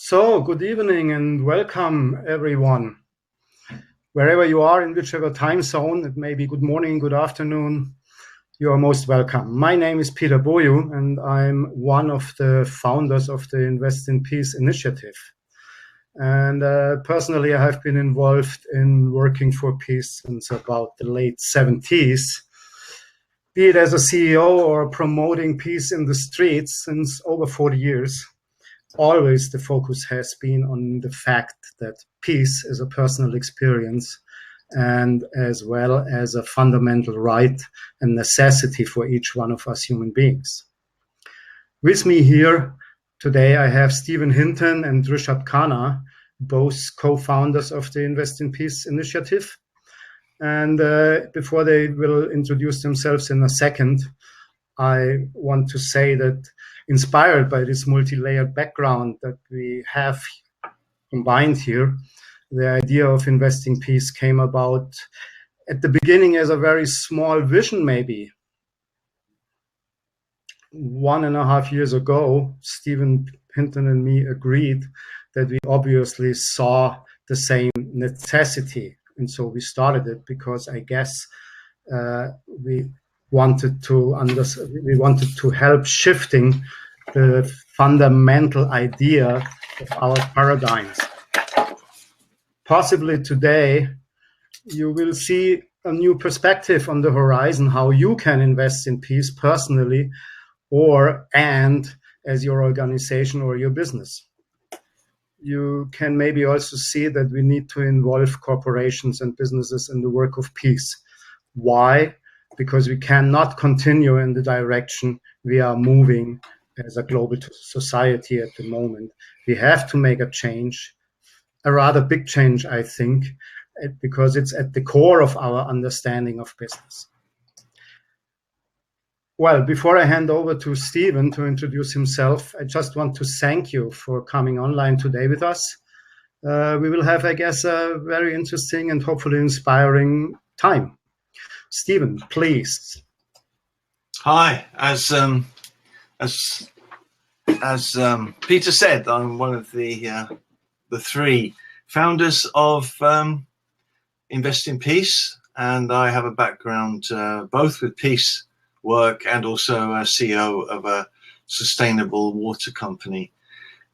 So, good evening and welcome everyone. Wherever you are, in whichever time zone, it may be good morning, good afternoon, you are most welcome. My name is Peter Boyu and I'm one of the founders of the Invest in Peace initiative. And personally, I have been involved in working for peace since about the late 70s, be it as a CEO or promoting peace in the streets since over 40 years. Always the focus has been on the fact that peace is a personal experience and as well as a fundamental right and necessity for each one of us human beings. With me here today, I have Stephen Hinton and Rishabh Khanna, both co-founders of the Invest in Peace initiative. And before they will introduce themselves in a second, I want to say that inspired by this multi-layered background that we have combined here, the idea of Invest in Peace came about at the beginning as a very small vision, maybe. 1.5 years ago, Stephen Hinton and me agreed that we obviously saw the same necessity. And so we started it because I guess we wanted to help shifting the fundamental idea of our paradigms. Possibly today, you will see a new perspective on the horizon, how you can invest in peace personally and as your organization or your business. You can maybe also see that we need to involve corporations and businesses in the work of peace. Why? Because we cannot continue in the direction we are moving as a global society at the moment. We have to make a change, a rather big change, I think, because it's at the core of our understanding of business. Well, before I hand over to Stephen to introduce himself, I just want to thank you for coming online today with us. We will have, I guess, a very interesting and hopefully inspiring time. Stephen, please. Hi. As Peter said, I'm one of the three founders of Invest in Peace, and I have a background both with peace work and also a CEO of a sustainable water company.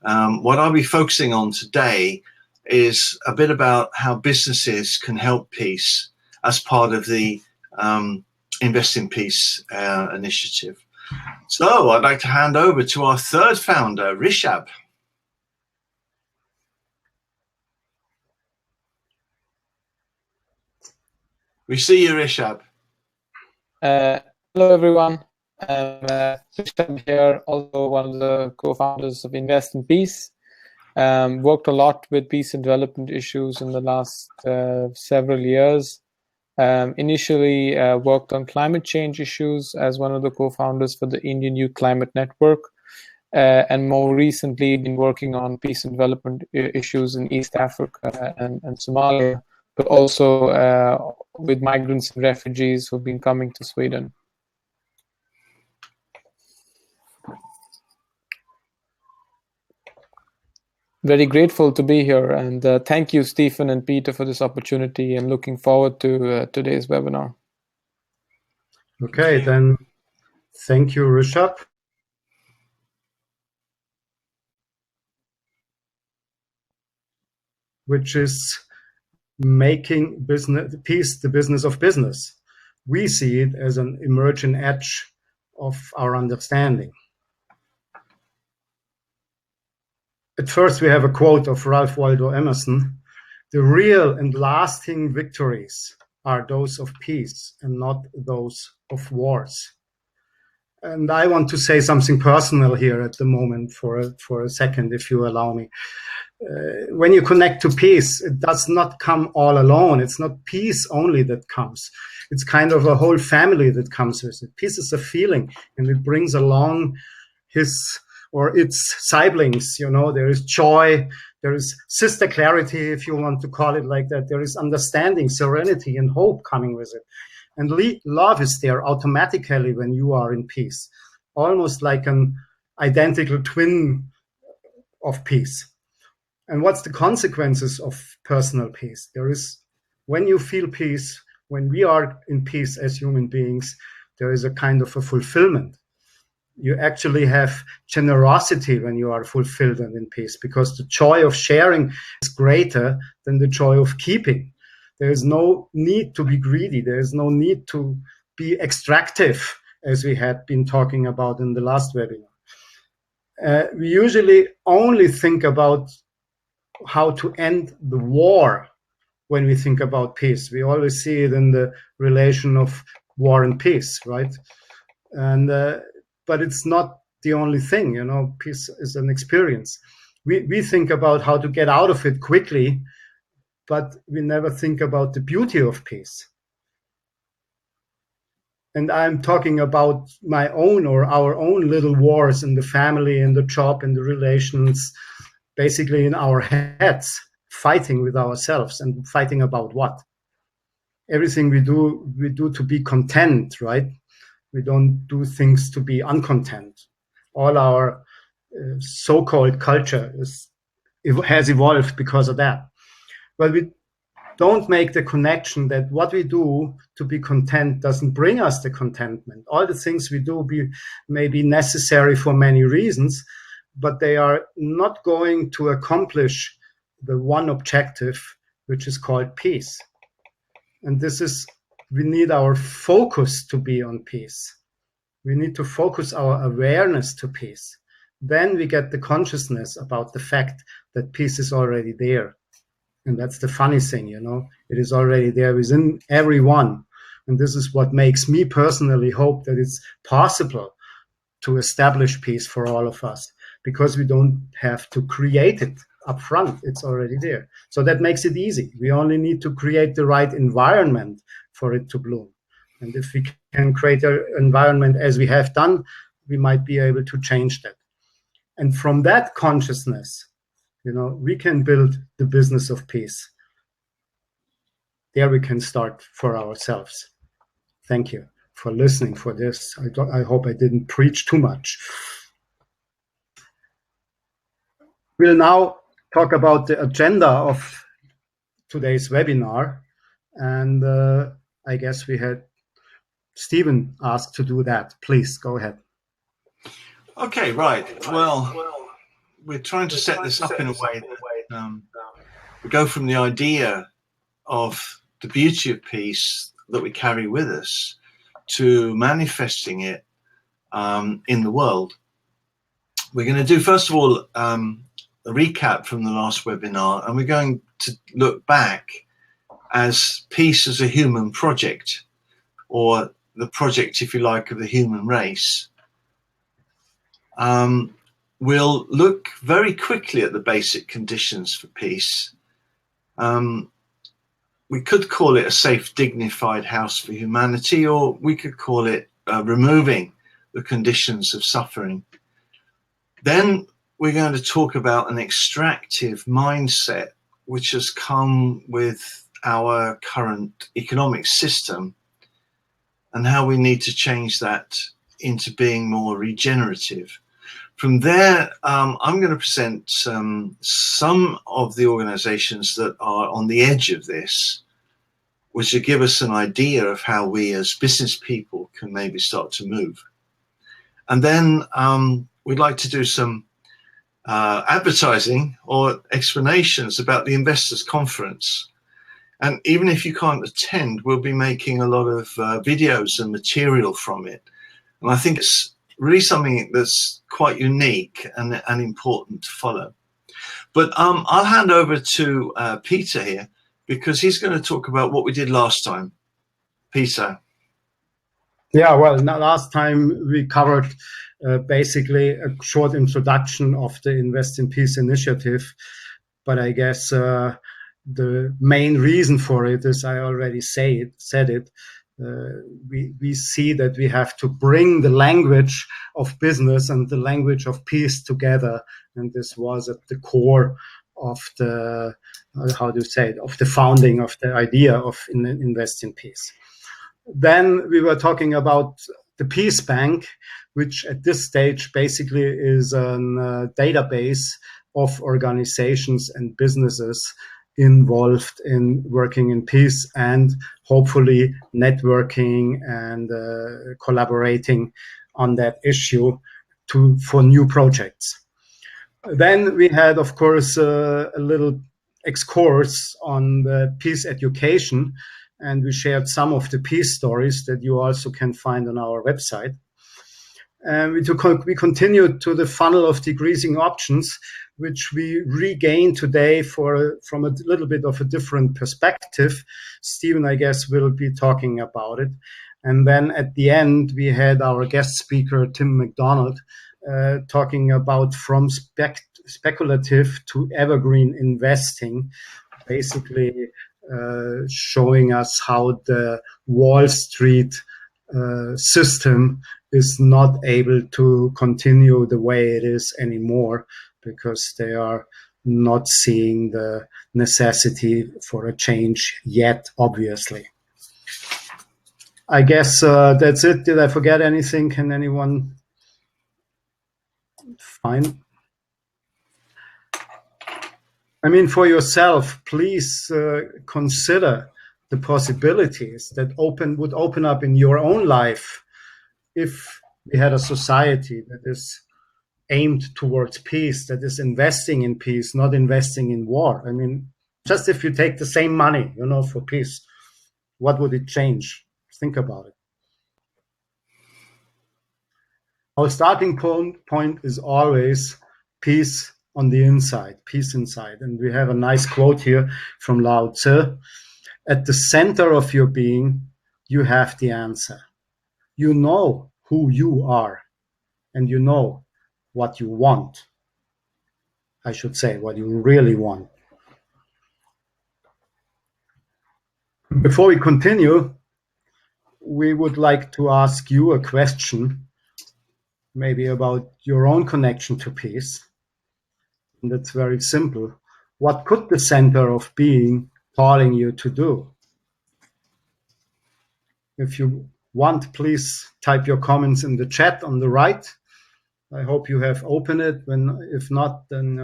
What I'll be focusing on today is a bit about how businesses can help peace as part of the Invest in Peace initiative. So I'd like to hand over to our third founder, Rishabh. We see you, Rishabh. Hello, everyone. I'm Rishabh here, also one of the co-founders of Invest in Peace. Worked a lot with peace and development issues in the last several years. Initially worked on climate change issues as one of the co-founders for the Indian Youth Climate Network, and more recently been working on peace and development issues in East Africa and Somalia, but also with migrants and refugees who've been coming to Sweden. Very grateful to be here, and thank you, Stephen and Peter, for this opportunity, and looking forward to today's webinar. Okay, then thank you, Rishabh. Which is making peace the business of business. We see it as an emerging edge of our understanding. At first, we have a quote of Ralph Waldo Emerson: "The real and lasting victories are those of peace and not those of wars." And I want to say something personal here at the moment for a second, if you allow me. When you connect to peace, it does not come all alone. It's not peace only that comes. It's kind of a whole family that comes with it. Peace is a feeling, and it brings along its siblings. You know, there is joy, there is sister clarity, if you want to call it like that. There is understanding, serenity, and hope coming with it. And love is there automatically when you are in peace, almost like an identical twin of peace. And what's the consequences of personal peace? There is, when you feel peace, when we are in peace as human beings, there is a kind of a fulfillment. You actually have generosity when you are fulfilled and in peace, because the joy of sharing is greater than the joy of keeping. There is no need to be greedy. There is no need to be extractive, as we had been talking about in the last webinar. We usually only think about how to end the war when we think about peace. We always see it in the relation of war and peace, right? And but it's not the only thing, you know. Peace is an experience. We think about how to get out of it quickly, but we never think about the beauty of peace. And I'm talking about my own or our own little wars in the family, in the job, in the relations, basically in our heads, fighting with ourselves. And fighting about what? Everything we do to be content, right? We don't do things to be uncontent. All our so-called culture has evolved because of that. But we don't make the connection that what we do to be content doesn't bring us the contentment. All the things we do may be necessary for many reasons, but they are not going to accomplish the one objective, which is called peace. And this is, we need our focus to be on peace. We need to focus our awareness to peace. Then we get the consciousness about the fact that peace is already there. And that's the funny thing, you know, it is already there within everyone. And this is what makes me personally hope that it's possible to establish peace for all of us, because we don't have to create it up front. It's already there. So that makes it easy. We only need to create the right environment for it to bloom. And if we can create an environment as we have done, we might be able to change that. And from that consciousness, you know, we can build the business of peace. There we can start for ourselves. Thank you for listening for this. I hope I didn't preach too much. We'll now talk about the agenda of today's webinar. And I guess we had Stephen asked to do that. Please go ahead. Okay, right. Well, we're trying to set this up in a way that we go from the idea of the beauty of peace that we carry with us to manifesting it in the world. We're going to do, first of all, a recap from the last webinar, and we're going to look back as peace as a human project, or the project, if you like, of the human race. We'll look very quickly at the basic conditions for peace. We could call it a safe, dignified house for humanity, or we could call it removing the conditions of suffering. Then we're going to talk about an extractive mindset, which has come with our current economic system, and how we need to change that into being more regenerative. From there, I'm going to present some of the organizations that are on the edge of this, which will give us an idea of how we as business people can maybe start to move. And then we'd like to do some advertising or explanations about the Investors Conference. And even if you can't attend, we'll be making a lot of videos and material from it. And I think it's really something that's quite unique and important to follow. But I'll hand over to Peter here, because he's going to talk about what we did last time. Peter. Yeah, well, last time we covered basically a short introduction of the Invest in Peace initiative. But I guess the main reason for it is, I already said it. We see that we have to bring the language of business and the language of peace together, and this was at the core of the of the founding of the idea of Invest in Peace. Then we were talking about the Peace Bank, which at this stage basically is a database of organizations and businesses involved in working in peace and hopefully networking and collaborating on that issue for new projects. Then we had, of course, a little excursus on the peace education, and we shared some of the peace stories that you also can find on our website. And we continued to the funnel of decreasing options, which we regain today from a little bit of a different perspective. Stephen, I guess, will be talking about it. And then at the end, we had our guest speaker, Tim McDonald, talking about from speculative to evergreen investing, basically showing us how the Wall Street system is not able to continue the way it is anymore, because they are not seeing the necessity for a change yet, obviously. I guess that's it. Did I forget anything? Can anyone find? I mean, for yourself, please consider the possibilities that would open up in your own life if we had a society that is aimed towards peace, that is investing in peace, not investing in war. I mean, just if you take the same money, for peace, what would it change? Think about it. Our starting point is always peace on the inside, peace inside. And we have a nice quote here from Lao Tzu. At the center of your being, you have the answer. You know who you are, and you know what you want. I should say, what you really want. Before we continue, we would like to ask you a question, maybe about your own connection to peace. And that's very simple. What could the center of being calling you to do? If you want, please type your comments in the chat on the right. I hope you have opened it. If not, then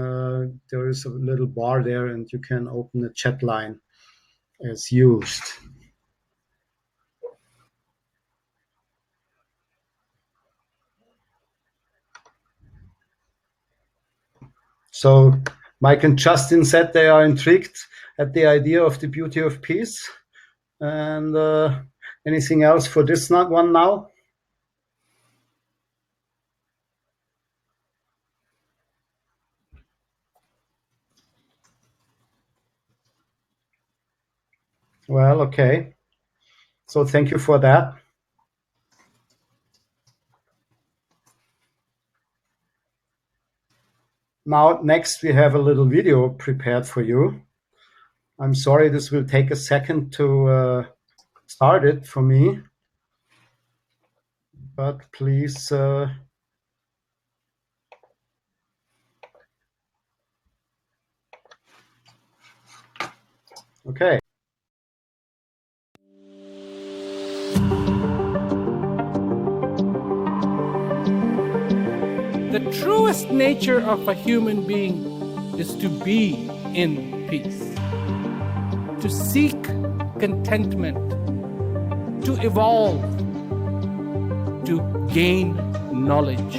there is a little bar there and you can open the chat line as used. So Mike and Justin said they are intrigued at the idea of the beauty of peace. And anything else for this one now? Well, okay. So thank you for that. Now, next we have a little video prepared for you. I'm sorry, this will take a second to start it for me, but please. Okay. The truest nature of a human being is to be in peace, to seek contentment, to evolve, to gain knowledge.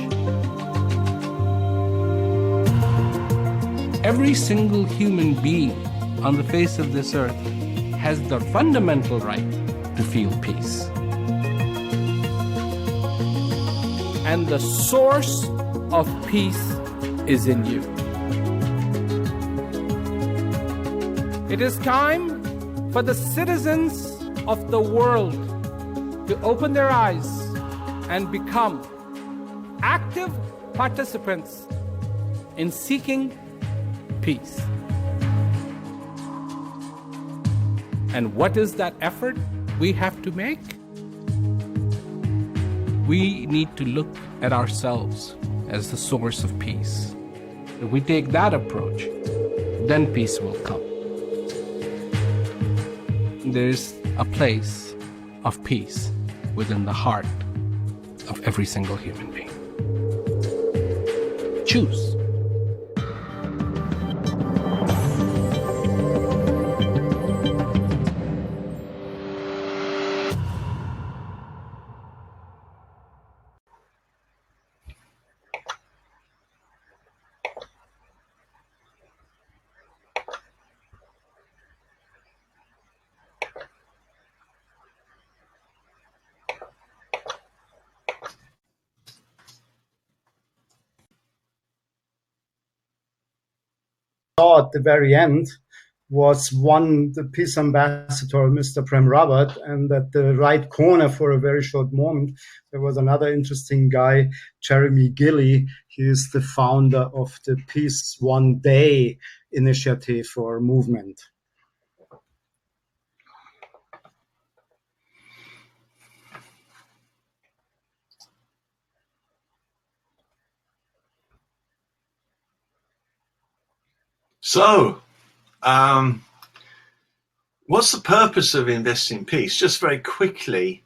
Every single human being on the face of this earth has the fundamental right to feel peace. And the source of peace is in you. It is time for the citizens of the world to open their eyes and become active participants in seeking peace. And what is that effort we have to make? We need to look at ourselves as the source of peace. If we take that approach, then peace will come. There's a place of peace within the heart of every single human being. Choose. saw at the very end was the peace ambassador, Mr. Prem Rawat, and at the right corner for a very short moment, there was another interesting guy, Jeremy Gilley. He is the founder of the Peace One Day initiative or movement. So, what's the purpose of investing in peace? Just very quickly,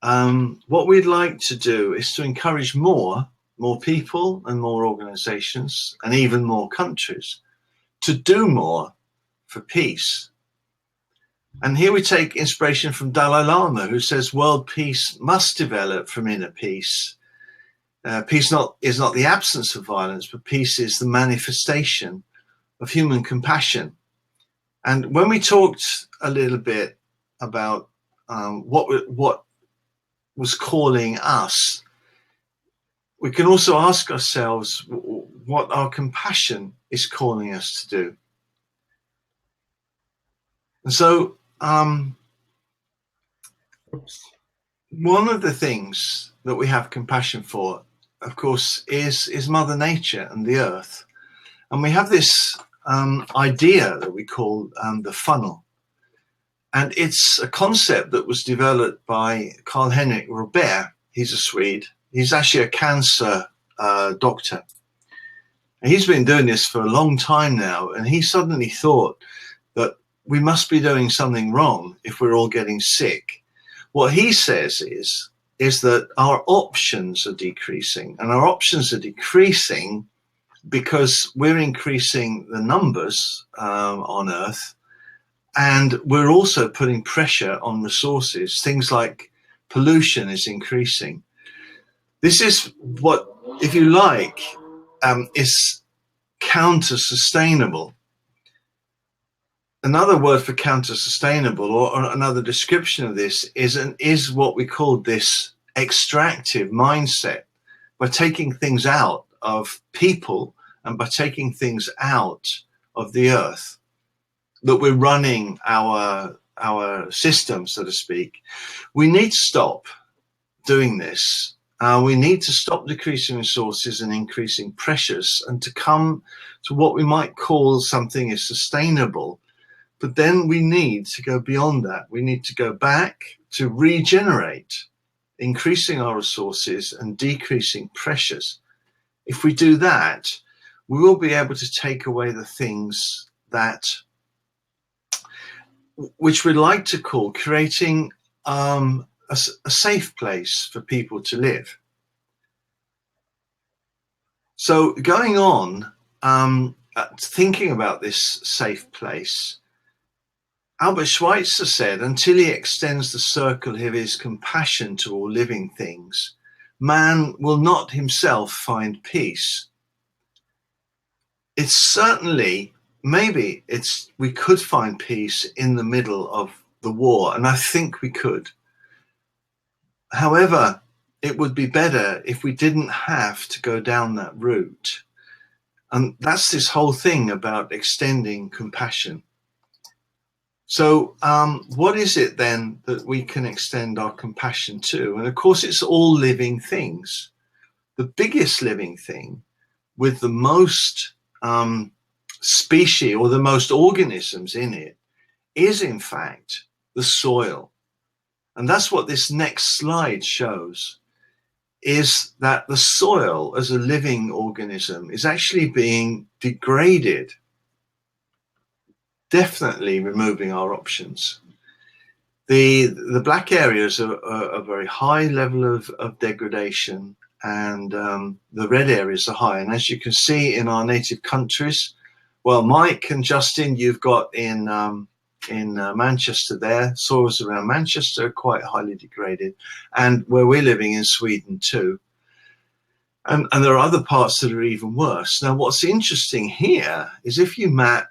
what we'd like to do is to encourage more people and more organizations and even more countries to do more for peace. And here we take inspiration from Dalai Lama, who says world peace must develop from inner peace. Peace is not the absence of violence, but peace is the manifestation of human compassion. And when we talked a little bit about what was calling us, we can also ask ourselves what our compassion is calling us to do. And so one of the things that we have compassion for, of course, is Mother Nature and the earth. And we have this idea that we call the funnel. And it's a concept that was developed by Karl-Henrik Robert. He's a Swede. He's actually a cancer doctor. And he's been doing this for a long time now. And he suddenly thought that we must be doing something wrong if we're all getting sick. What he says is that our options are decreasing. And our options are decreasing because we're increasing the numbers on Earth, and we're also putting pressure on resources. Things like pollution is increasing. This is what, if you like, is counter-sustainable. Another word for counter-sustainable, or another description of this, is what we call this extractive mindset. By taking things out of people and by taking things out of the earth, that we're running our system, so to speak. We need to stop doing this. We need to stop decreasing resources and increasing pressures, and to come to what we might call something as sustainable. But then we need to go beyond that. We need to go back to regenerate, increasing our resources and decreasing pressures. If we do that, we will be able to take away the things which we like to call creating a safe place for people to live. So going on, thinking about this safe place, Albert Schweitzer said, until he extends the circle of his compassion to all living things, man will not himself find peace. It's certainly, maybe we could find peace in the middle of the war, and I think we could. However, it would be better if we didn't have to go down that route. And that's this whole thing about extending compassion. So what is it then that we can extend our compassion to? And of course, it's all living things. The biggest living thing with the most species or the most organisms in it is, in fact, the soil. And that's what this next slide shows, is that the soil as a living organism is actually being degraded. Definitely removing our options. The black areas are a very high level of degradation, and the red areas are high. And as you can see in our native countries, well, Mike and Justin, you've got in Manchester there, soils around Manchester are quite highly degraded, and where we're living in Sweden too. And there are other parts that are even worse. Now, what's interesting here is if you map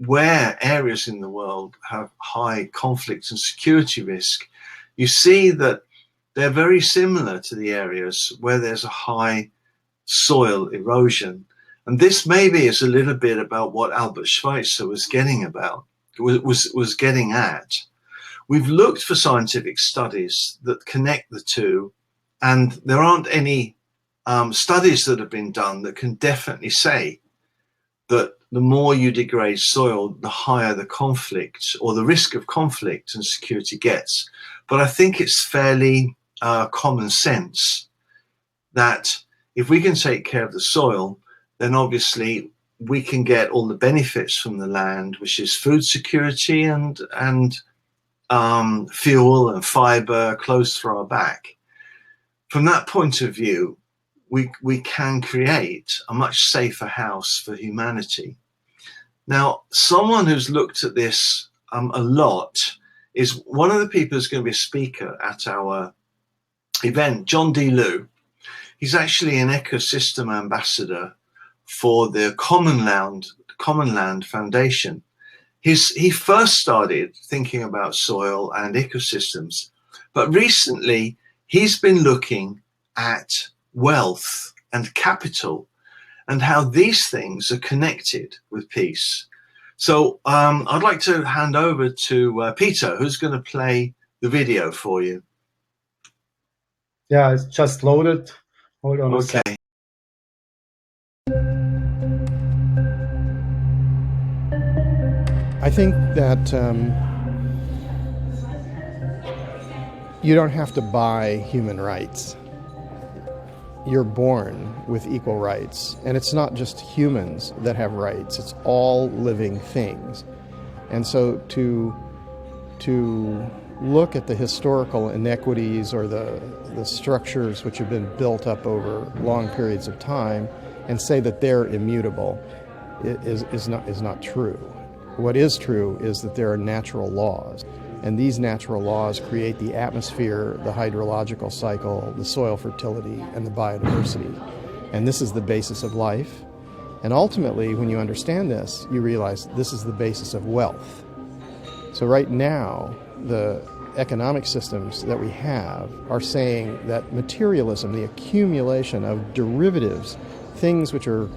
where areas in the world have high conflict and security risk, you see that they're very similar to the areas where there's a high soil erosion. And this maybe is a little bit about what Albert Schweitzer was getting at. We've looked for scientific studies that connect the two, and there aren't any studies that have been done that can definitely say that the more you degrade soil, the higher the conflict or the risk of conflict and security gets. But I think it's fairly common sense that if we can take care of the soil, then obviously we can get all the benefits from the land, which is food security and fuel and fiber, clothes for our back. From that point of view, we can create a much safer house for humanity. Now, someone who's looked at this a lot is one of the people who's going to be a speaker at our event, John D. Liu. He's actually an ecosystem ambassador for the Common Land Foundation. He first started thinking about soil and ecosystems, but recently he's been looking at wealth and capital and how these things are connected with peace. So I'd like to hand over to Peter, who's going to play the video for you. Yeah, it's just loaded. Hold on a Okay. second. I think that you don't have to buy human rights. You're born with equal rights. And it's not just humans that have rights, it's all living things. And so to look at the historical inequities or the structures which have been built up over long periods of time and say that they're immutable is not true. What is true is that there are natural laws, and these natural laws create the atmosphere, the hydrological cycle, the soil fertility, and the biodiversity. And this is the basis of life. And ultimately, when you understand this, you realize this is the basis of wealth. So right now, the economic systems that we have are saying that materialism, the accumulation of derivatives, things which are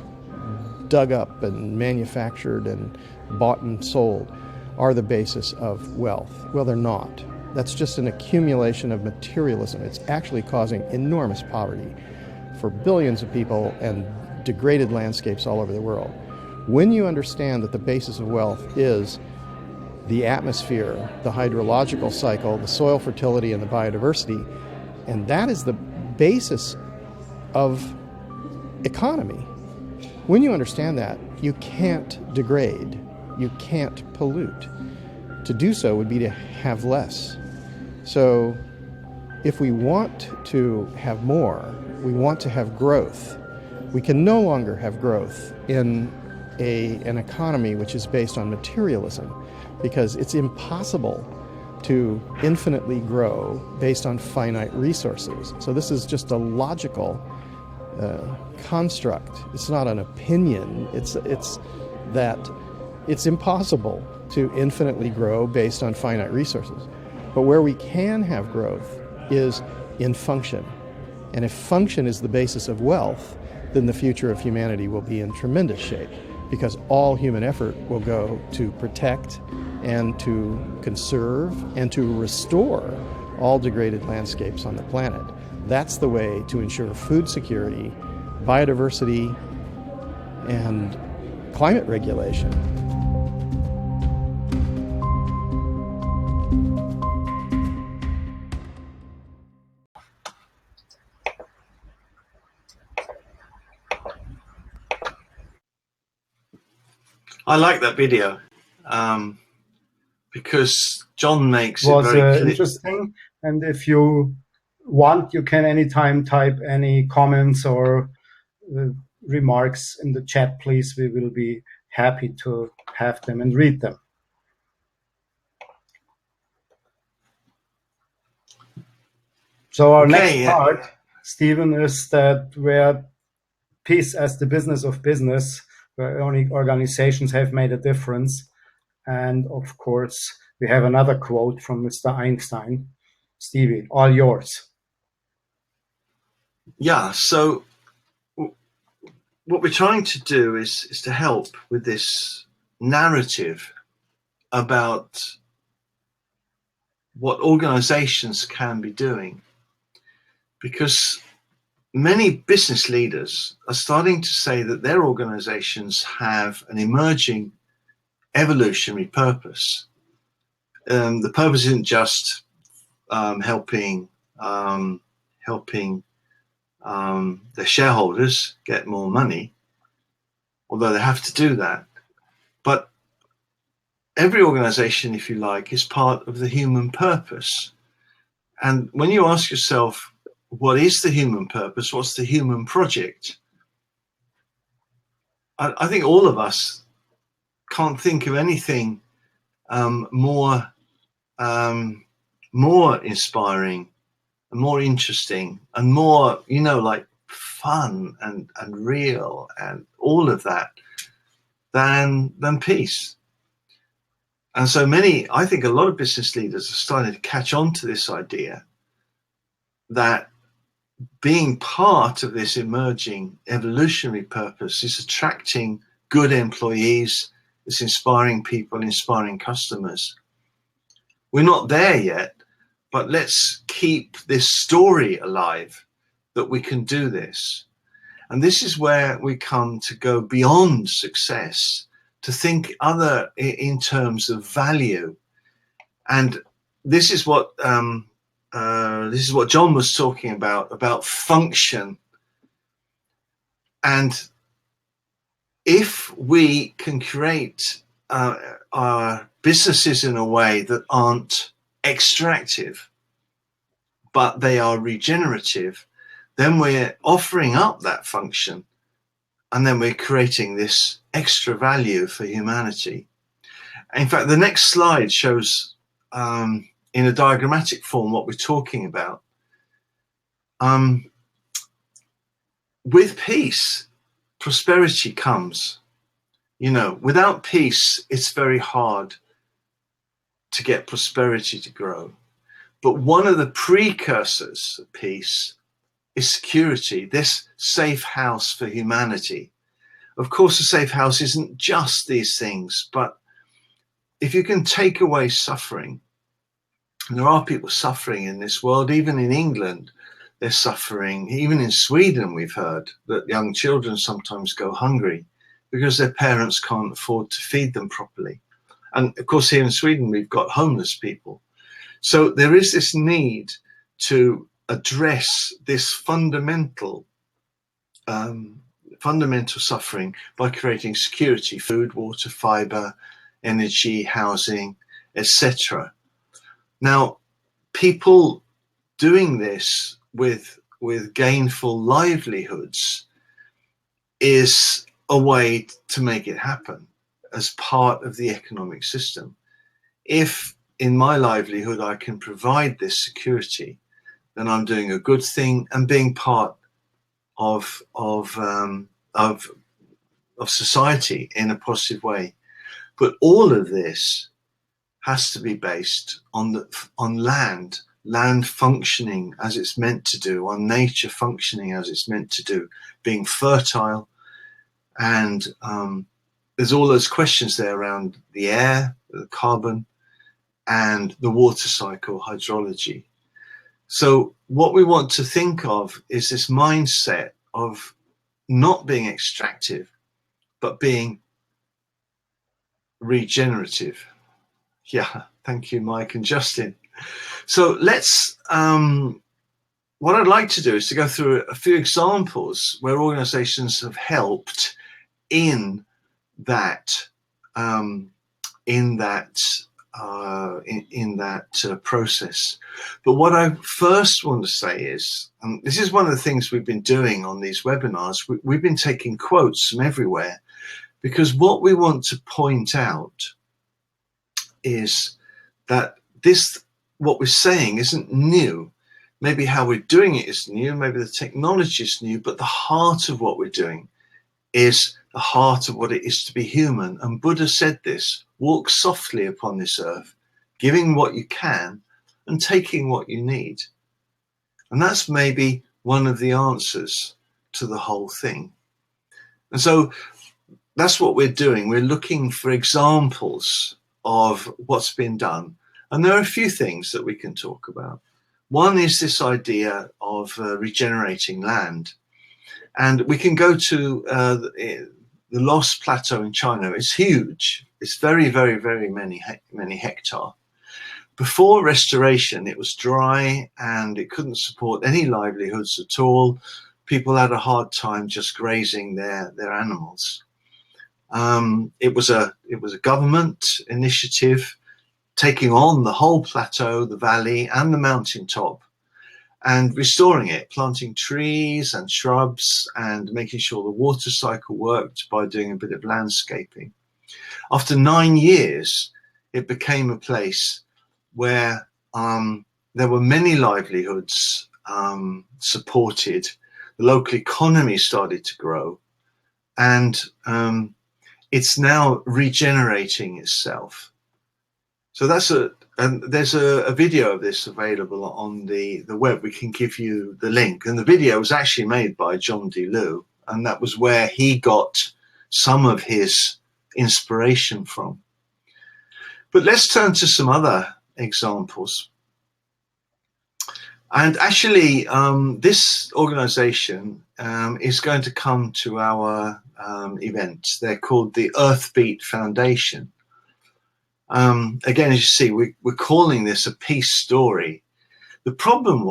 dug up and manufactured and bought and sold, are the basis of wealth. Well, they're not. That's just an accumulation of materialism. It's actually causing enormous poverty for billions of people and degraded landscapes all over the world. When you understand that the basis of wealth is the atmosphere, the hydrological cycle, the soil fertility, and the biodiversity, and that is the basis of economy. When you understand that, you can't degrade, you can't pollute. To do so would be to have less. So if we want to have more, we want to have growth, we can no longer have growth in an economy which is based on materialism, because it's impossible to infinitely grow based on finite resources. So this is just a logical construct. It's not an opinion. It's that it's impossible to infinitely grow based on finite resources. But where we can have growth is in function. And if function is the basis of wealth, then the future of humanity will be in tremendous shape, because all human effort will go to protect and to conserve and to restore all degraded landscapes on the planet. That's the way to ensure food security, biodiversity, and climate regulation. I like that video because John makes it very clear. Interesting. And if you want, you can anytime type any comments or remarks in the chat, please. We will be happy to have them and read them. So our next part, Stephen, is that where peace as the business of business, where only organizations have made a difference. And of course, we have another quote from Mr. Einstein. Stevie, all yours. Yeah, so what we're trying to do is to help with this narrative about what organizations can be doing, because many business leaders are starting to say that their organizations have an emerging evolutionary purpose. The purpose isn't just helping the shareholders get more money, although they have to do that. But every organization, if you like, is part of the human purpose. And when you ask yourself, what is the human purpose? What's the human project? I think all of us can't think of anything more inspiring, and more interesting, and more, like fun and real and all of that than peace. And so I think a lot of business leaders are starting to catch on to this idea that being part of this emerging evolutionary purpose is attracting good employees, it's inspiring people, inspiring customers. We're not there yet, but let's keep this story alive that we can do this. And this is where we come to go beyond success, to think other in terms of value. And this is what John was talking about function. And if we can create our businesses in a way that aren't extractive, but they are regenerative, then we're offering up that function, and then we're creating this extra value for humanity. In fact, the next slide shows in a diagrammatic form what we're talking about. With peace, prosperity comes. Without peace, it's very hard to get prosperity to grow. But one of the precursors of peace is security, this safe house for humanity. Of course, a safe house isn't just these things, but if you can take away suffering, and there are people suffering in this world, even in England, they're suffering. Even in Sweden, we've heard that young children sometimes go hungry because their parents can't afford to feed them properly. And of course, here in Sweden, we've got homeless people. So there is this need to address this fundamental suffering by creating security, food, water, fiber, energy, housing, etc. Now, people doing this with gainful livelihoods is a way to make it happen as part of the economic system. If in my livelihood I can provide this security, then I'm doing a good thing and being part of society in a positive way. But all of this has to be based on land functioning as it's meant to do, on nature functioning as it's meant to do, being fertile. And there's all those questions there around the air, the carbon, and the water cycle, hydrology. So what we want to think of is this mindset of not being extractive, but being regenerative. Yeah, thank you, Mike and Justin. So let's, what I'd like to do is to go through a few examples where organizations have helped in that process. But what I first want to say is, and this is one of the things we've been doing on these webinars, we've been taking quotes from everywhere, because what we want to point out is that what we're saying isn't new. Maybe how we're doing it is new, maybe the technology is new, but the heart of what we're doing is the heart of what it is to be human. And Buddha said this: walk softly upon this earth, giving what you can and taking what you need. And that's maybe one of the answers to the whole thing. And so that's what we're doing. We're looking for examples of what's been done. And there are a few things that we can talk about. One is this idea of regenerating land. And we can go to the Lost Plateau in China. It's huge. It's very, very, very many hectare. Before restoration, it was dry and it couldn't support any livelihoods at all. People had a hard time just grazing their animals. It was a government initiative taking on the whole plateau, the valley and the mountaintop, and restoring it, planting trees and shrubs and making sure the water cycle worked by doing a bit of landscaping. After 9 years, it became a place where there were many livelihoods supported. The local economy started to grow, and it's now regenerating itself. So there's a video of this available on the web. We can give you the link. And the video was actually made by John DeLu, and that was where he got some of his inspiration from. But let's turn to some other examples. And actually, this organization is going to come to our event. They're called the Earthbeat Foundation. Again, as you see, we're calling this a peace story. The problem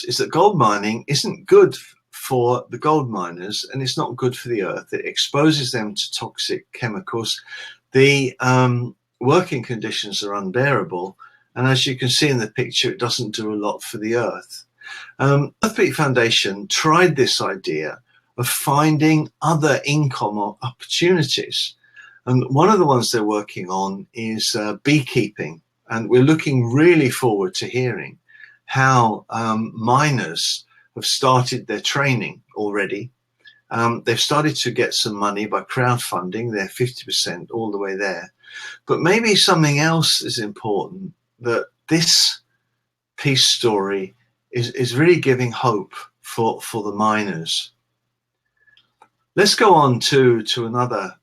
is that gold mining isn't good for the gold miners, and it's not good for the earth. It exposes them to toxic chemicals. The working conditions are unbearable, and as you can see in the picture, it doesn't do a lot for the earth. Earthbeat Foundation tried this idea of finding other income opportunities. And one of the ones they're working on is beekeeping. And we're looking really forward to hearing how miners have started their training already. They've started to get some money by crowdfunding. They're 50% all the way there. But maybe something else is important, that this peace story is really giving hope for the miners. Let's go on to another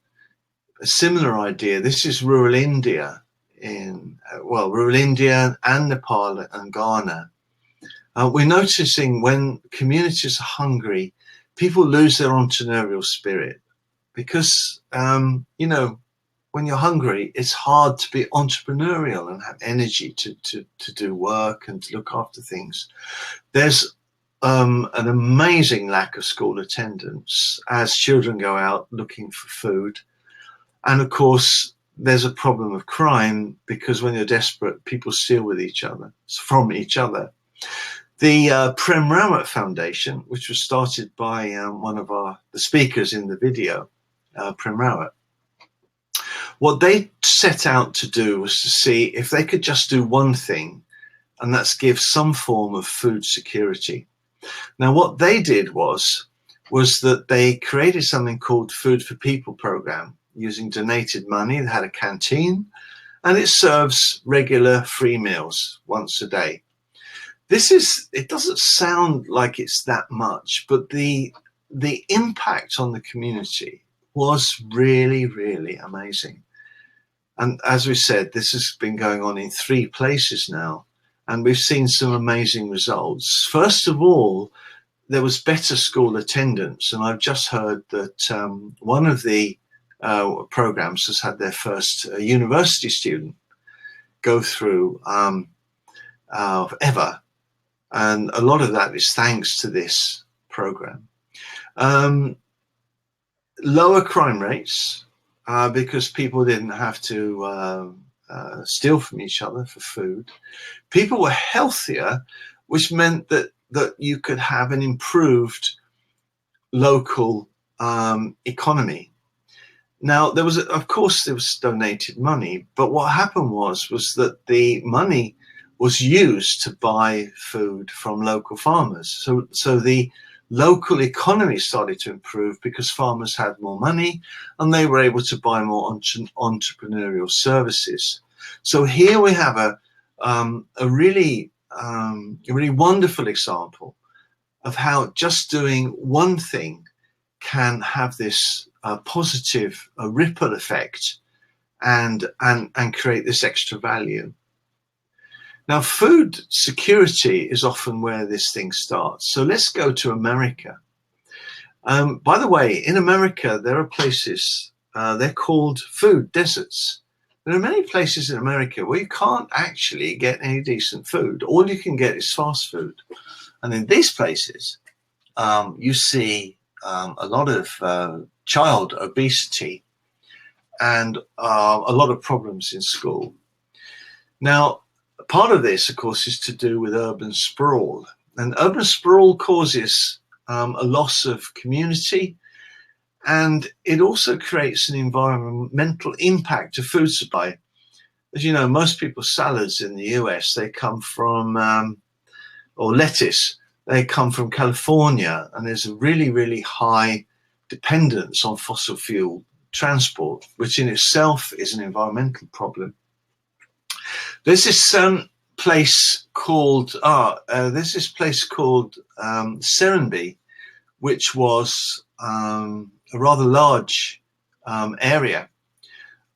a similar idea. This is rural India, rural India and Nepal and Ghana. We're noticing when communities are hungry, people lose their entrepreneurial spirit because, when you're hungry, it's hard to be entrepreneurial and have energy to do work and to look after things. There's an amazing lack of school attendance as children go out looking for food. And of course, there's a problem of crime because when you're desperate, people steal from each other. The Prem Rawat Foundation, which was started by one of the speakers in the video, Prem Rawat, what they set out to do was to see if they could just do one thing, and that's give some form of food security. Now, what they did was that they created something called Food for People program, using donated money. They had a canteen, and it serves regular free meals once a day. It doesn't sound like it's that much, but the impact on the community was really, really amazing. And as we said, this has been going on in 3 places now, and we've seen some amazing results. First of all, there was better school attendance, and I've just heard that one of the programs has had their first university student go through ever, and a lot of that is thanks to this program. Lower crime rates because people didn't have to steal from each other for food. People were healthier, which meant that you could have an improved local economy. Now, there was donated money, but what happened was that the money was used to buy food from local farmers. So the local economy started to improve because farmers had more money and they were able to buy more entrepreneurial services. So here we have a really wonderful example of how just doing one thing can have this positive ripple effect and create this extra value. Now, food security is often where this thing starts. So let's go to America. By the way, in America, there are places, they're called food deserts. There are many places in America where you can't actually get any decent food. All you can get is fast food. And in these places, you see a lot of child obesity and a lot of problems in school. Now, part of this, of course, is to do with urban sprawl. And urban sprawl causes a loss of community, and it also creates an environmental impact to food supply. As you know, most people's salads in the US, they come from, or lettuce, they come from California, and there's a really, really high dependence on fossil fuel transport, which in itself is an environmental problem. There's this place called Serenbe, which was a rather large area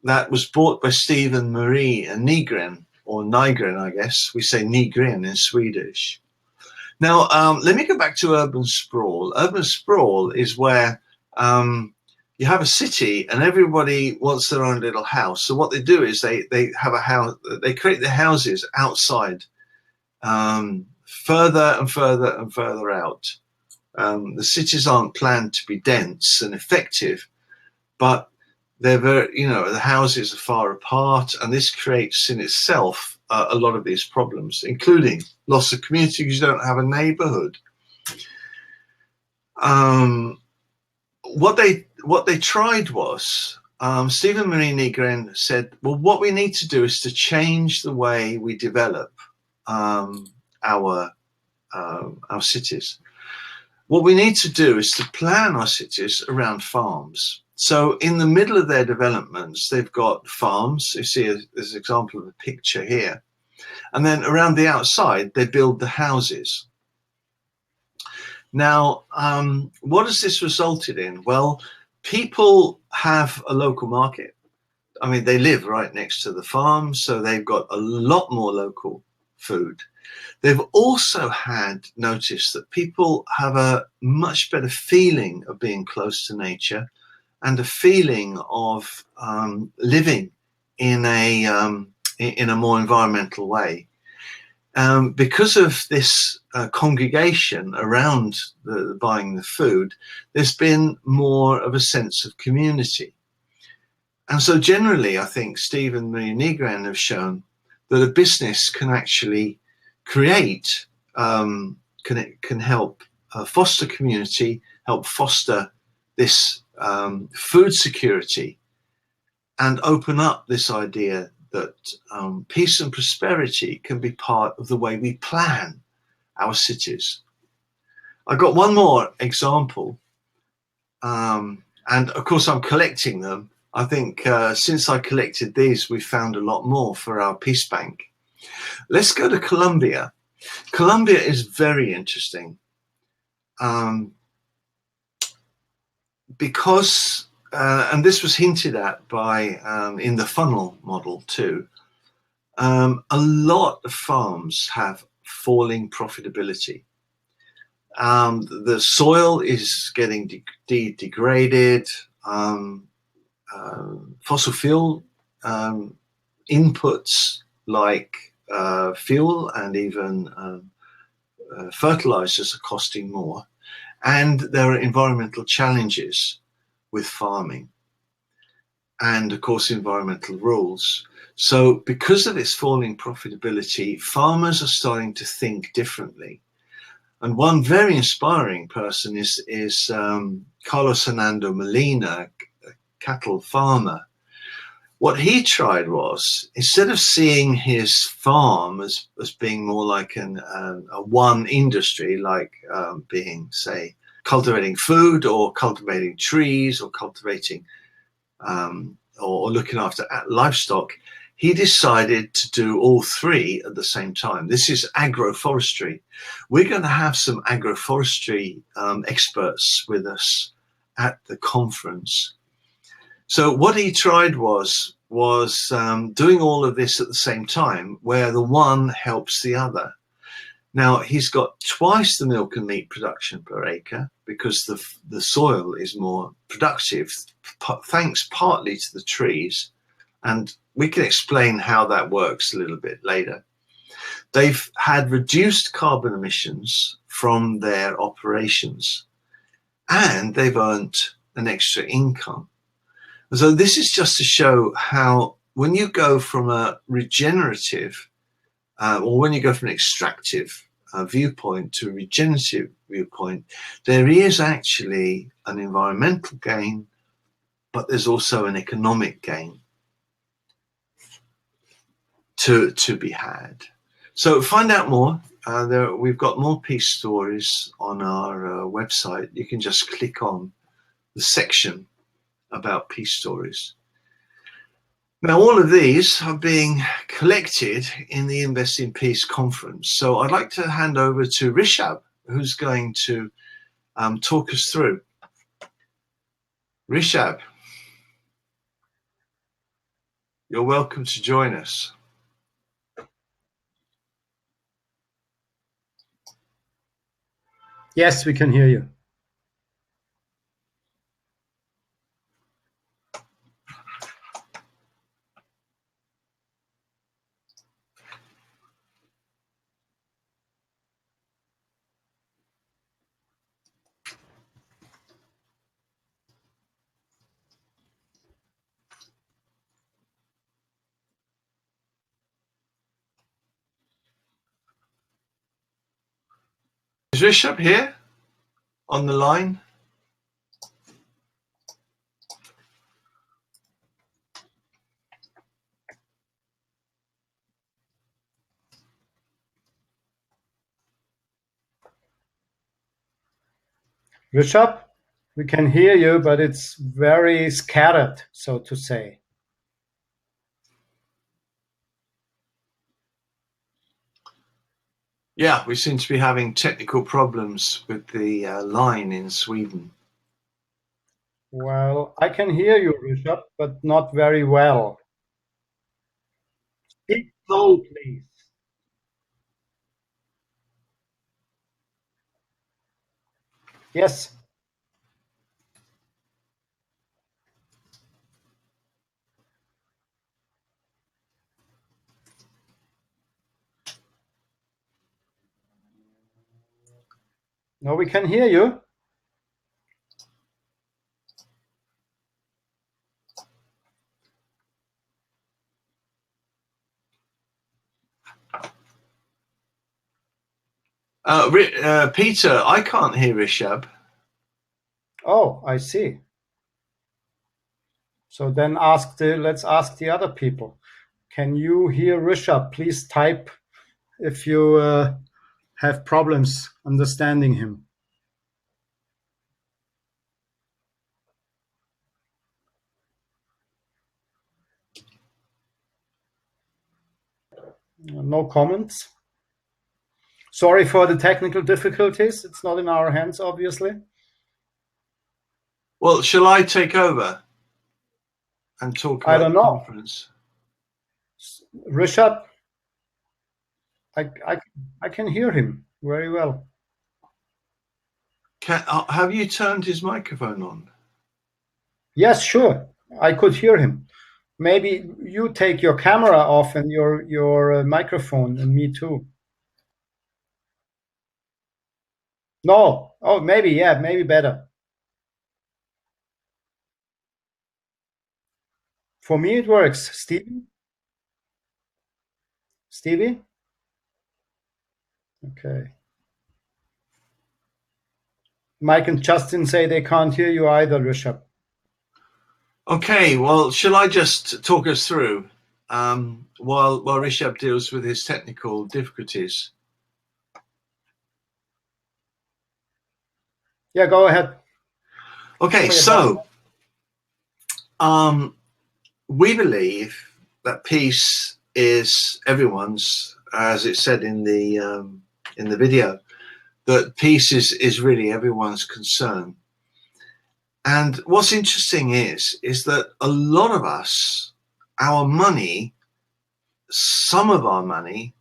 that was bought by Stephen Marie Nygren, or Nygren, I guess. We say Nygren in Swedish. Now, let me go back to urban sprawl. Urban sprawl is where you have a city and everybody wants their own little house. So what they do is they have a house, they create their houses outside, further and further and further out. The cities aren't planned to be dense and effective, but they're very, the houses are far apart, and this creates in itself a lot of these problems, including loss of community because you don't have a neighborhood. What they tried was, Stephen Marie Nygren said, well, what we need to do is to change the way we develop our cities. What we need to do is to plan our cities around farms. So in the middle of their developments, they've got farms. You see there's an example of a picture here. And then around the outside, they build the houses. Now, what has this resulted in? Well, people have a local market. I mean, they live right next to the farm, so they've got a lot more local food. They've also had noticed that people have a much better feeling of being close to nature and a feeling of living in a more environmental way. Because of this congregation around buying the food, there's been more of a sense of community. And so generally, I think Stephen Marie Nygren have shown that a business can actually create, can help foster community, help foster this food security, and open up this idea that peace and prosperity can be part of the way we plan our cities. I got one more example, and of course I'm collecting them. I think since I collected these, we found a lot more for our Peace Bank. Let's go to Colombia. Colombia is very interesting because, and this was hinted at by in the funnel model too, a lot of farms have falling profitability. The soil is getting degraded. Fossil fuel inputs like fuel and even fertilizers are costing more, and there are environmental challenges with farming and of course environmental rules. So because of this falling profitability, farmers are starting to think differently. And one very inspiring person is Carlos Hernando Molina, a cattle farmer. What he tried was, instead of seeing his farm as being more like a one industry, like being, say, cultivating food or cultivating trees or cultivating or looking after livestock, he decided to do all three at the same time. This is agroforestry. We're going to have some agroforestry experts with us at the conference. So what he tried was doing all of this at the same time, where the one helps the other. Now, he's got twice the milk and meat production per acre because the soil is more productive, thanks partly to the trees. And we can explain how that works a little bit later. They've had reduced carbon emissions from their operations, and they've earned an extra income. So this is just to show how when you go from a regenerative or when you go from an extractive viewpoint to a regenerative viewpoint, there is actually an environmental gain, but there's also an economic gain to be had. So find out more. We've got more peace stories on our website. You can just click on the section about peace stories. Now, all of these are being collected in the Invest in Peace conference. So I'd like to hand over to Rishabh, who's going to talk us through. Rishabh, you're welcome to join us. Yes, we can hear you. Is Rishabh here on the line? Rishabh, we can hear you, but it's very scattered, so to say. Yeah, we seem to be having technical problems with the line in Sweden. Well, I can hear you, Rishabh, but not very well. Speak slow, please. Yes. No, we can hear you. Peter, I can't hear Rishabh. Oh, I see. So then let's ask the other people. Can you hear Rishabh? Please type if you have problems understanding him. No comments. Sorry for the technical difficulties. It's not in our hands, obviously. Well, shall I take over and talk about I don't the know. conference? Rishabh, I can hear him very well. Have you turned his microphone on? Yes, sure. I could hear him. Maybe you take your camera off and your microphone, and me too. No. Oh, maybe, yeah, maybe better. For me, it works. Stevie? Okay. Mike and Justin say they can't hear you either, Rishabh. Okay, well, shall I just talk us through while Rishabh deals with his technical difficulties? Yeah, go ahead. Okay, so we believe that peace is everyone's, as it said in the video, that peace is really everyone's concern. And what's interesting is that a lot of us, our money, some of our money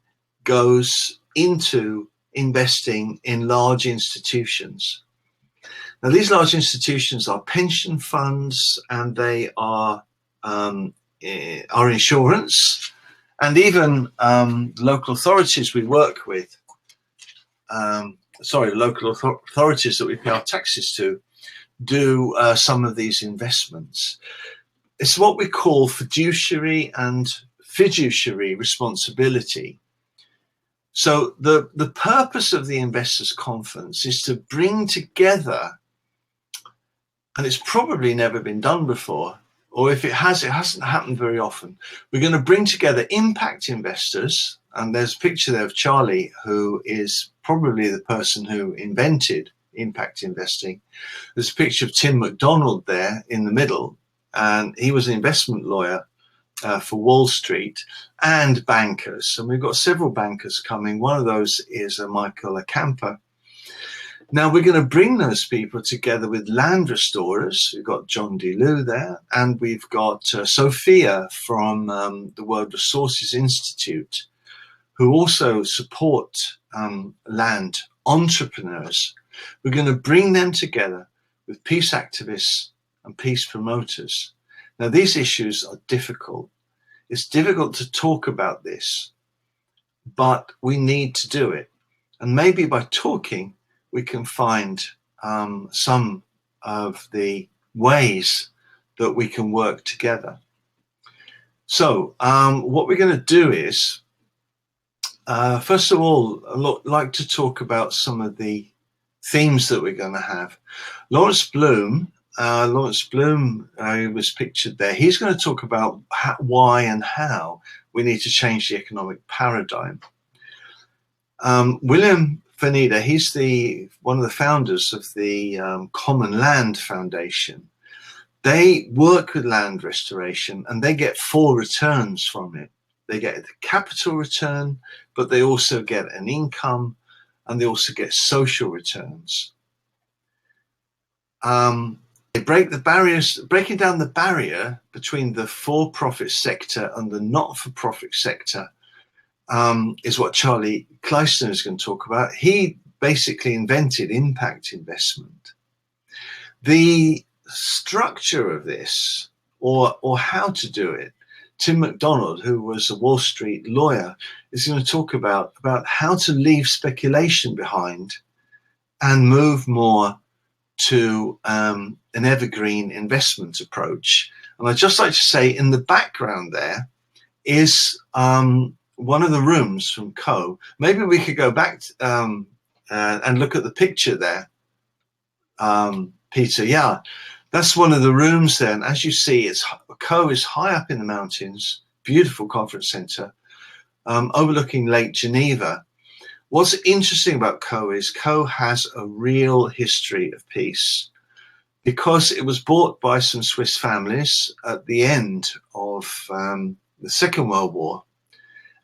goes into investing in large institutions. Now, these large institutions are pension funds, and they are insurance, and even local authorities we work with, local authorities that we pay our taxes to, do some of these investments. It's what we call fiduciary and fiduciary responsibility. So the purpose of the Investors Conference is to bring together, and it's probably never been done before, or if it has, it hasn't happened very often. We're going to bring together impact investors, and there's a picture there of Charlie, who is probably the person who invented impact investing. There's a picture of Tim McDonald there in the middle, and he was an investment lawyer for Wall Street, and bankers. And we've got several bankers coming. One of those is Michael Acampa. Now we're going to bring those people together with land restorers. We've got John DeLu there, and we've got Sophia from the World Resources Institute, who also support land entrepreneurs. We're going to bring them together with peace activists and peace promoters. Now, these issues are difficult. It's difficult to talk about this, but we need to do it. And maybe by talking, we can find some of the ways that we can work together. So what we're going to do is, first of all, I'd like to talk about some of the themes that we're going to have. Lawrence Bloom, who was pictured there, he's going to talk about why and how we need to change the economic paradigm. William Fanida, he's one of the founders of the Common Land Foundation. They work with land restoration, and they get 4 returns from it. They get the capital return, but they also get an income, and they also get social returns. They break the barriers, breaking down the barrier between the for-profit sector and the not-for-profit sector is what Charlie Kleisner is going to talk about. He basically invented impact investment. The structure of this, or how to do it, Tim McDonald, who was a Wall Street lawyer, is going to talk about how to leave speculation behind and move more to an evergreen investment approach. And I'd just like to say, in the background there is one of the rooms from Co. Maybe we could go back and look at the picture there, Peter. Yeah, that's one of the rooms there. And as you see, Co is high up in the mountains, beautiful conference center, overlooking Lake Geneva. What's interesting about Co is Co has a real history of peace, because it was bought by some Swiss families at the end of the Second World War.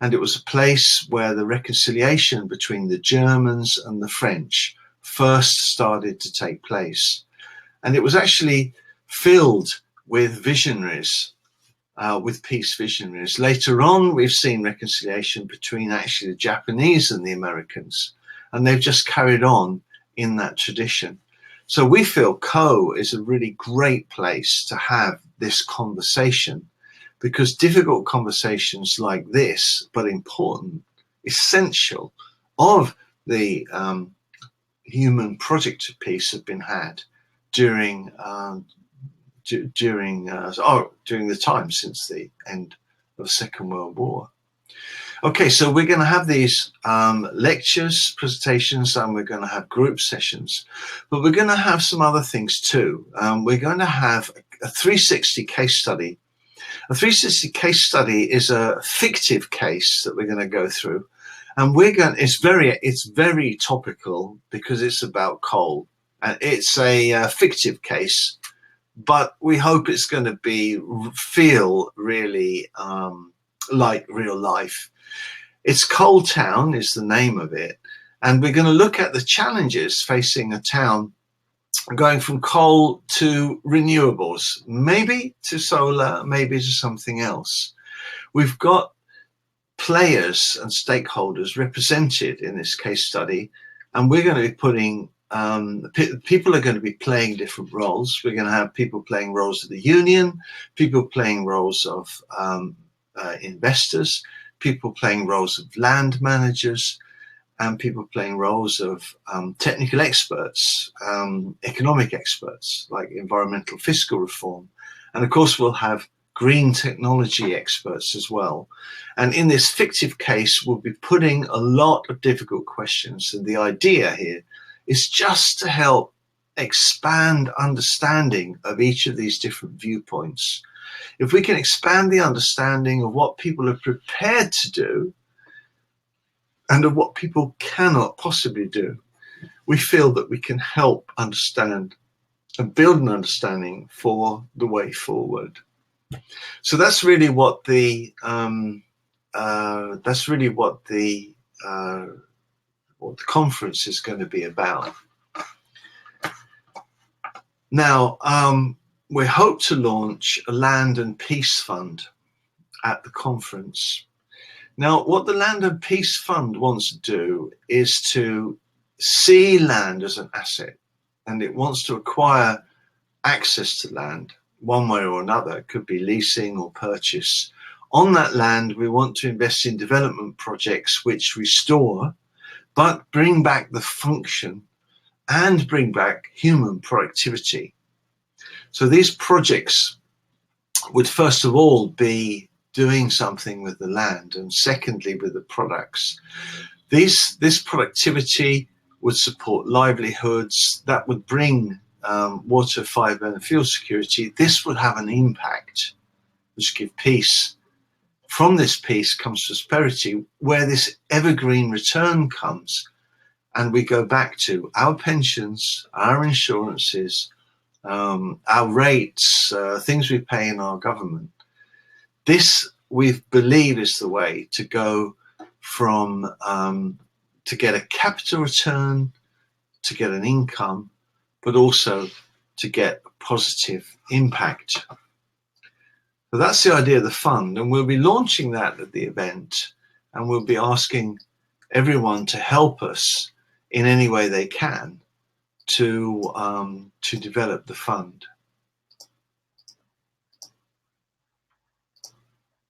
And it was a place where the reconciliation between the Germans and the French first started to take place. And it was actually filled with visionaries, with peace visionaries. Later on, we've seen reconciliation between actually the Japanese and the Americans, and they've just carried on in that tradition. So we feel Co is a really great place to have this conversation, because difficult conversations like this, but important, essential, of the human project of peace have been had during the time since the end of the Second World War. Okay, so we're going to have these lectures, presentations, and we're going to have group sessions, but we're going to have some other things too. We're going to have a 360 case study. A 360 case study is a fictive case that we're going to go through, and it's very topical because it's about coal, and it's a fictive case, but we hope it's going to feel really like real life. It's Coal Town is the name of it, and we're going to look at the challenges facing a town going from coal to renewables, maybe to solar, maybe to something else. We've got players and stakeholders represented in this case study, and we're going to be putting people are going to be playing different roles. We're going to have people playing roles of the union, people playing roles of investors, people playing roles of land managers, and people playing roles of technical experts, economic experts, like environmental fiscal reform. And of course, we'll have green technology experts as well. And in this fictive case, we'll be putting a lot of difficult questions. And the idea here is just to help expand understanding of each of these different viewpoints. If we can expand the understanding of what people are prepared to do and of what people cannot possibly do, we feel that we can help understand and build an understanding for the way forward. So that's really what the conference is going to be about. Now, we hope to launch a Land and Peace Fund at the conference. Now, what the Land and Peace Fund wants to do is to see land as an asset, and it wants to acquire access to land one way or another. It could be leasing or purchase. On that land, we want to invest in development projects which restore, but bring back the function and bring back human productivity. So these projects would first of all be doing something with the land, and secondly with the products. This productivity would support livelihoods, that would bring water, fibre and fuel security. This would have an impact which give peace. From this peace comes prosperity, where this evergreen return comes, and we go back to our pensions, our insurances, our rates, things we pay in our government. This, we believe, is the way to go from to get a capital return, to get an income, but also to get a positive impact. So that's the idea of the fund, and we'll be launching that at the event, and we'll be asking everyone to help us in any way they can to develop the fund.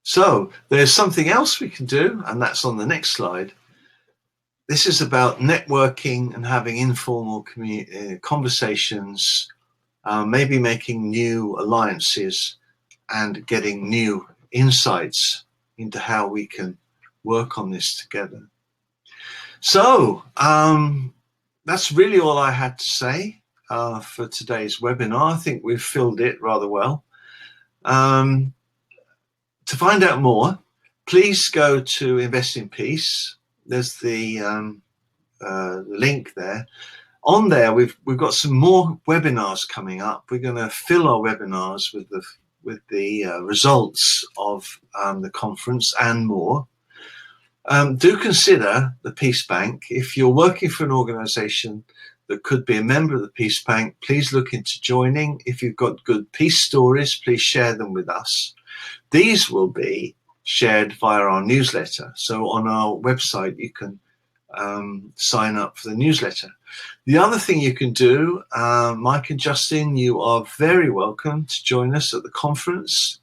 So there's something else we can do, and that's on the next slide. This is about networking and having informal conversations, maybe making new alliances and getting new insights into how we can work on this together. So that's really all I had to say for today's webinar. I think we've filled it rather well. To find out more, please go to Invest in Peace. There's the link there. On there, we've got some more webinars coming up. We're going to fill our webinars with the results of the conference and more. Do consider the Peace Bank. If you're working for an organization that could be a member of the Peace Bank, please look into joining. If you've got good peace stories, please share them with us. These will be shared via our newsletter. So on our website, you can sign up for the newsletter. The other thing you can do, Mike and Justin, you are very welcome to join us at the conference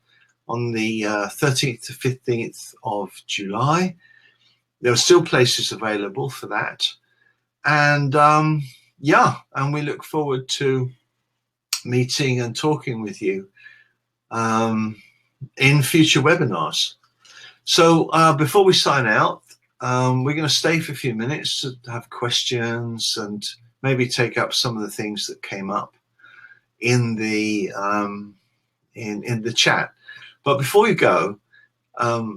on the 13th to 15th of July. There are still places available for that. And yeah, and we look forward to meeting and talking with you in future webinars. So before we sign out, we're going to stay for a few minutes to have questions and maybe take up some of the things that came up in the chat. But before we go,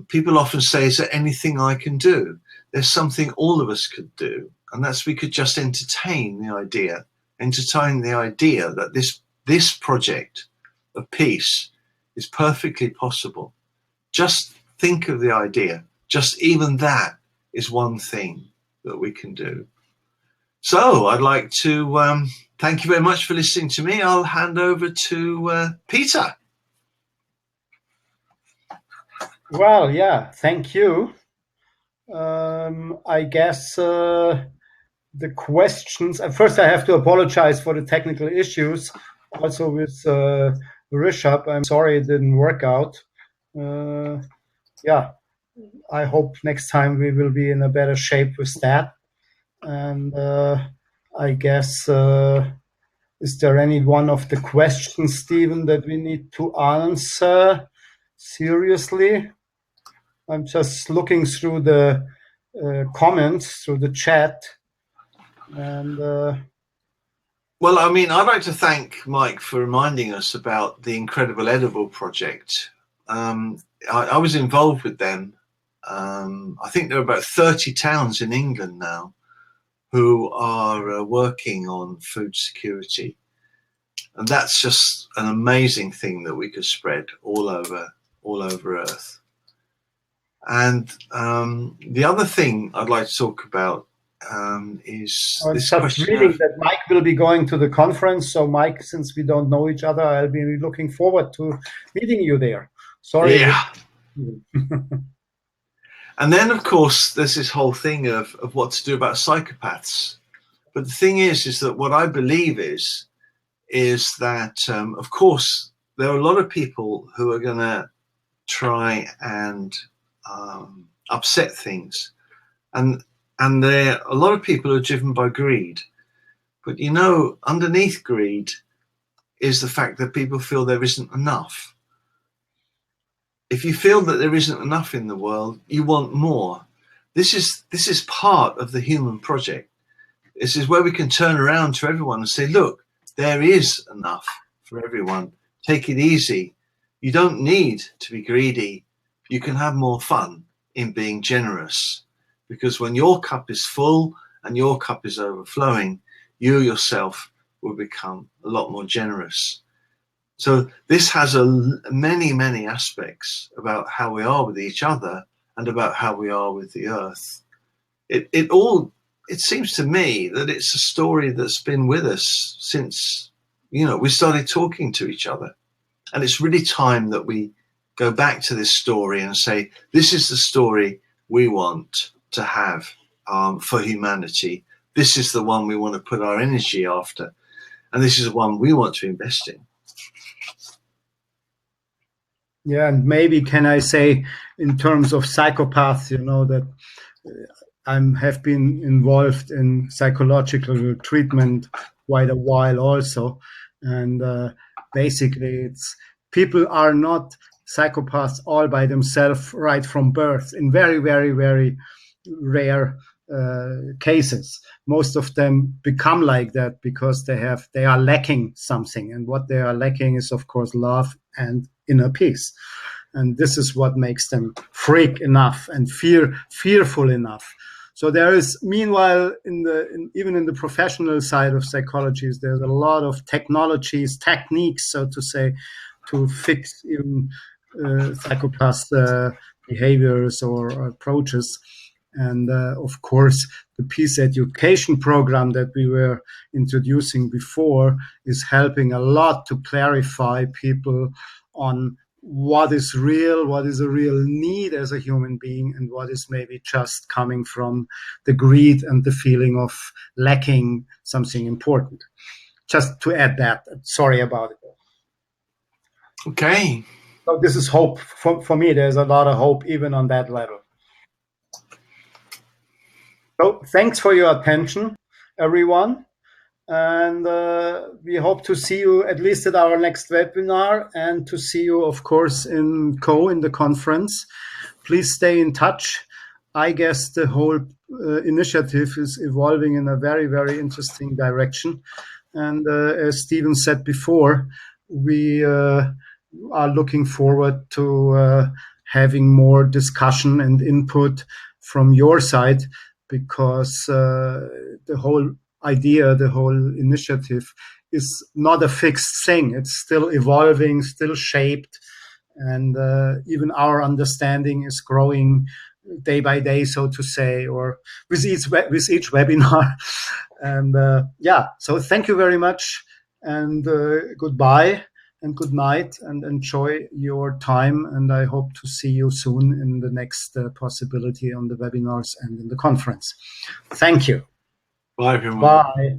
people often say, is there anything I can do? There's something all of us could do, and that's we could just entertain the idea that this project of peace is perfectly possible. Just think of the idea. Just even that is one thing that we can do. So I'd like to thank you very much for listening to me. I'll hand over to Peter. Well, yeah, thank you. I guess the questions, first I have to apologize for the technical issues, also with Rishabh. I'm sorry it didn't work out. Yeah, I hope next time we will be in a better shape with that. And I guess, is there any one of the questions, Stephen, that we need to answer seriously? I'm just looking through the comments, through the chat. And well, I mean, I'd like to thank Mike for reminding us about the Incredible Edible project. I was involved with them. I think there are about 30 towns in England now who are working on food security. And that's just an amazing thing that we could spread all over Earth. And the other thing I'd like to talk about is I'm this just question reading that Mike will be going to the conference. So Mike, since we don't know each other, I'll be looking forward to meeting you there. Sorry. Yeah. And then, of course, there's this whole thing of what to do about psychopaths. But the thing is that what I believe is that, of course, there are a lot of people who are going to try and upset things. And there are a lot of people who are driven by greed. But, you know, underneath greed is the fact that people feel there isn't enough. If you feel that there isn't enough in the world, you want more. This is part of the human project. This is where we can turn around to everyone and say, look, there is enough for everyone. Take it easy. You don't need to be greedy. You can have more fun in being generous, because when your cup is full and your cup is overflowing, you yourself will become a lot more generous. So this has many, many aspects about how we are with each other and about how we are with the earth. It seems to me that it's a story that's been with us since, you know, we started talking to each other. And it's really time that we go back to this story and say, this is the story we want to have for humanity. This is the one we want to put our energy after. And this is the one we want to invest in. Yeah, and maybe can I say, in terms of psychopaths, you know, that I have been involved in psychological treatment quite a while also. And basically, it's people are not psychopaths all by themselves right from birth. In very, very, very rare cases, most of them become like that because they are lacking something, and what they are lacking is, of course, love and inner peace. And this is what makes them freak enough and fearful enough. So there is, meanwhile, even in the professional side of psychology, there's a lot of technologies, techniques, so to say, to fix even psychopath behaviors or approaches. And of course, the peace education program that we were introducing before is helping a lot to clarify people on what is real, what is a real need as a human being, and what is maybe just coming from the greed and the feeling of lacking something important. Just to add that, sorry about it. Okay. So this is hope. For me, there's a lot of hope even on that level. So thanks for your attention, everyone. And we hope to see you at least at our next webinar, and to see you, of course, in the conference. Please stay in touch. I guess the whole initiative is evolving in a very, very interesting direction. And as Stephen said before, we are looking forward to having more discussion and input from your side, because the whole idea, the whole initiative is not a fixed thing. It's still evolving, still shaped, and even our understanding is growing day by day, so to say, or with each webinar. And so thank you very much, and goodbye and good night, and enjoy your time. And I hope to see you soon in the next possibility on the webinars and in the conference. Thank you. Bye, everyone. Bye.